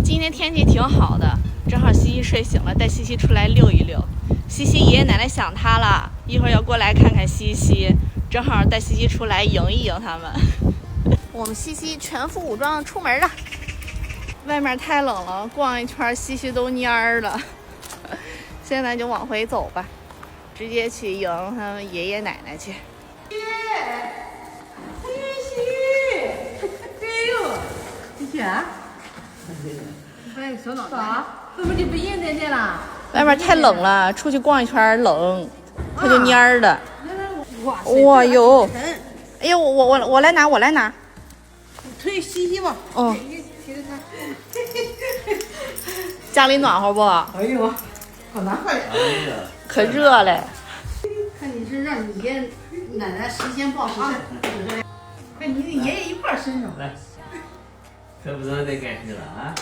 今天天气挺好的，正好西西睡醒了，带西西出来溜一溜。西西爷爷奶奶想他了，一会儿要过来看看西西，正好带西西出来迎一迎他们。我们西西全副武装出门了，外面太冷了，逛一圈西西都蔫儿了。现在就往回走吧，直接去迎他们爷爷奶奶去。哎，小脑啥？怎么就不应点了？外面太冷了，出去逛一圈冷，它就蔫儿的。哇哟！哎呦，我来拿，我来拿。推西西吧。哦。家里暖和不？哎呦，好难快点。可热嘞。看你是让你爷奶奶时间报啊？快，你跟爷爷一块儿伸手来。可不知道得干去了啊！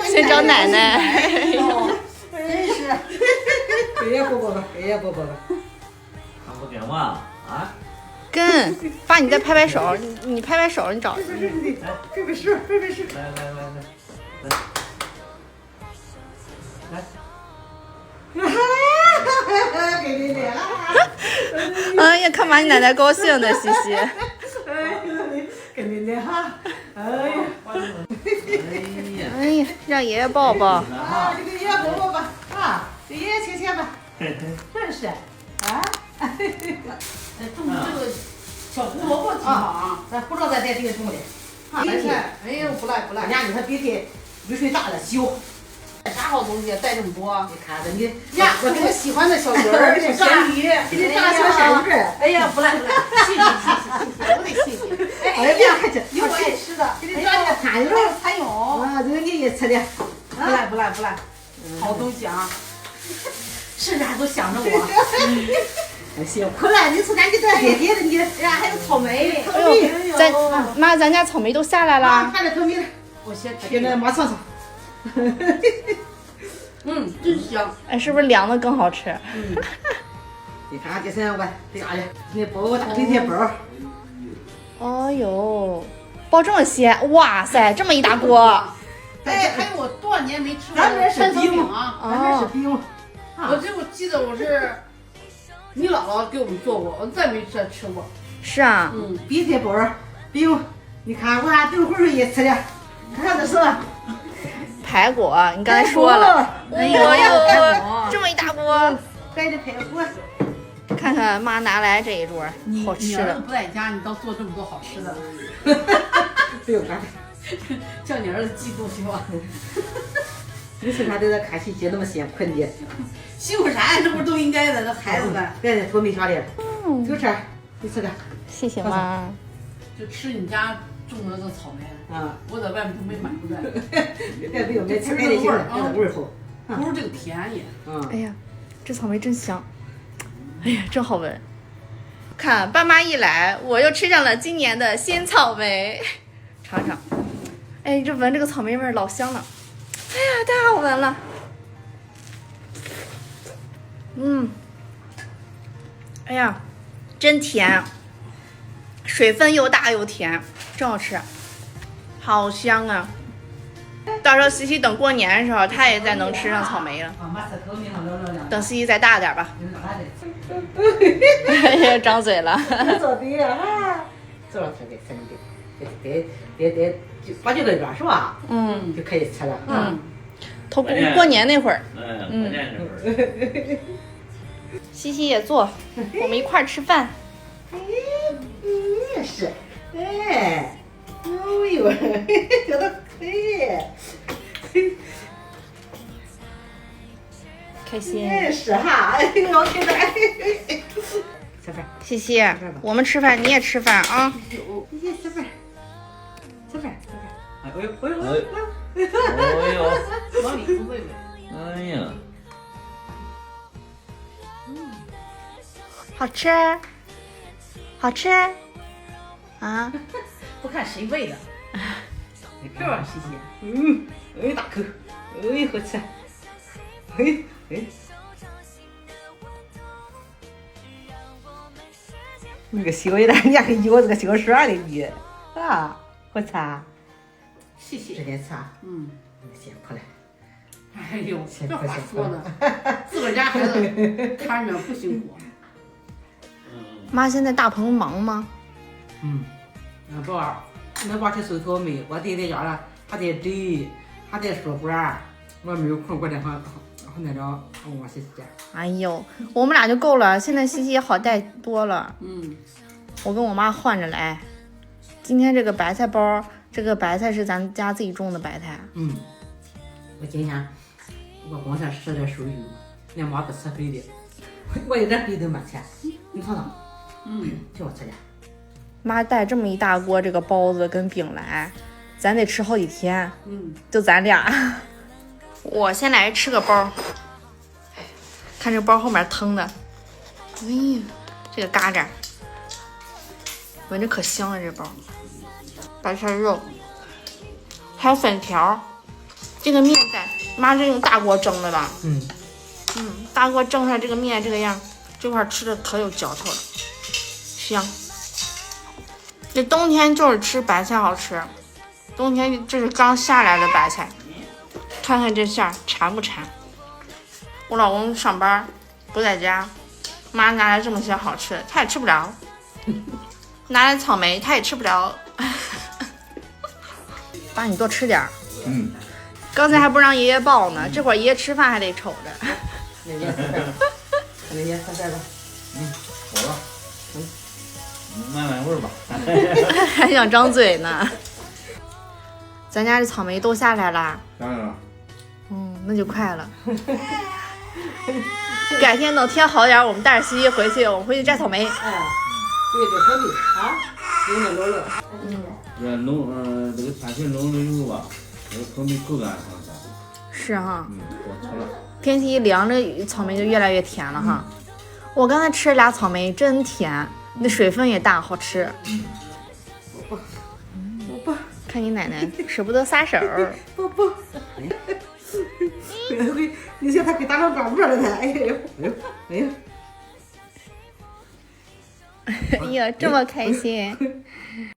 先找奶奶。真是，给爷抱抱吧，给爷抱抱吧。还不给忘啊？跟爸，你再拍拍手，你拍拍手，你找。这个是，这个是。来，给你脸了。哎呀，看把你奶奶高兴的，西西。给你脸哈。哎呀，哎呀，让爷爷抱抱。啊，你给爷爷抱抱吧，啊，给爷爷亲亲吧。真是，啊。种这个小胡萝卜挺好啊，咱不知道在这地种的。鼻涕，哎呦不赖不赖，人家你看鼻涕雨水大了修。啥好东西带这么多？你看着你呀，我喜欢的小鱼儿，鲨鱼，给你炸小小鱼儿。哎呀，不赖不赖，谢谢，我得谢谢。哎呀，有我爱吃的，给你炸点蚕蛹，蚕蛹。啊，这个你也吃的，不赖，好东西啊，是不是还都想着我？辛苦了，你瞅咱这这别的你，哎呀，还有草莓，哎呦，咱家草莓都下来了。看着草莓了，我先吃。现在马上。真香！哎，是不是凉的更好吃？你看这3碗这啥的，你包个大肥铁包。哦呦，包这么些，哇塞，这么一大锅！哎，还有我多少年没吃过山草饼啊？咱这是饼。我记得我是你姥姥给我们做过，我再没吃过。是啊。肥铁包饼，你看我还等会儿也吃的，看这是。排骨，你刚才说了，哎呦，这么一大锅，带着排骨。看看妈拿来这一桌，好吃的。你儿子不在家，你倒做这么多好吃的。对，我叫你儿子嫉妒去吧。你说他在这看戏节那么辛苦的，辛苦啥呀？这不是都应该的，那孩子们。别的没啥的，就这，你吃点。谢谢妈。就吃你家种的这草莓。我在外面都没买回来。这没有没吃开的劲儿，味儿好，不是这个甜也。哎呀，这草莓真香，哎呀，真好闻。看爸妈一来，我又吃上了今年的新草莓，尝尝。哎，这闻这个草莓味儿老香了，哎呀，太好闻了。哎呀，真甜，水分又大又甜，真好吃。好香啊！到时候西西等过年的时候，她也再能吃上草莓了。等西西再大点吧。哎呀，张嘴了。做对了哈，做了特别真的，得8、9个月是吧？就可以吃了。头过年那会儿。过年那会儿。西西也做，我们一块儿吃饭。是，哎。哎呦，觉得开心。是哈，哎呦，我天哪！吃饭，西西，我们吃饭，你也吃饭啊！西西吃饭，吃饭。哎呦，往里头喂喂。哎呀，好吃，好吃啊！不看谁喂的，是吧，西西？哎，大口，哎，好吃，哎。那个西瓜一旦你还有这个西瓜霜的你啊，好擦，谢谢。直接擦，辛苦了。哎呦，这话说的，自个儿家孩子看着不辛苦。妈，现在大棚忙吗？那宝儿，那爸去收草莓，我弟在家了，还在摘，还在说话，我没有空过来好那个我西西家。哎呦，我们俩就够了，现在西西也好带多了。我跟我妈换着来。今天这个白菜包，这个白菜是咱家自己种的白菜。我今天我光想吃点手油，俺妈不吃肥的，我一点肥都没吃，你尝尝，挺好吃的。妈带这么一大锅这个包子跟饼来，咱得吃好几天。就咱俩。我先来吃个包，看这包后面腾的，哎呀，这个嘎嘎，闻着可香了。这包白菜肉，还有粉条，这个面在妈这用大锅蒸的吧？大锅蒸出来这个面这个样，这块吃的可有嚼头了，香。这冬天就是吃白菜好吃，冬天这是刚下来的白菜。看看这馅儿馋不馋？我老公上班不在家，妈拿来这么些好吃的，他也吃不了。拿来草莓，他也吃不了。爸，你多吃点儿。刚才还不让爷爷抱呢，这会儿爷爷吃饭还得瞅着。那爷喝这个。好了。慢味儿吧。还想张嘴呢。咱家这草莓都下来啦。当然了。那就快了。改天等天好点，我们带着西西回去，我们回去摘草莓。回去摘草莓啊，有那老了。这这个天气冷了以后吧，这个草莓口感上下。是哈。多吃了。天气一凉，这草莓就越来越甜了哈。我刚才吃了俩草莓，真甜，那水分也大，好吃。我不。看你奶奶舍不得撒手。不。你想他给打成转脖了他，哎呦。哎呀，这么开心。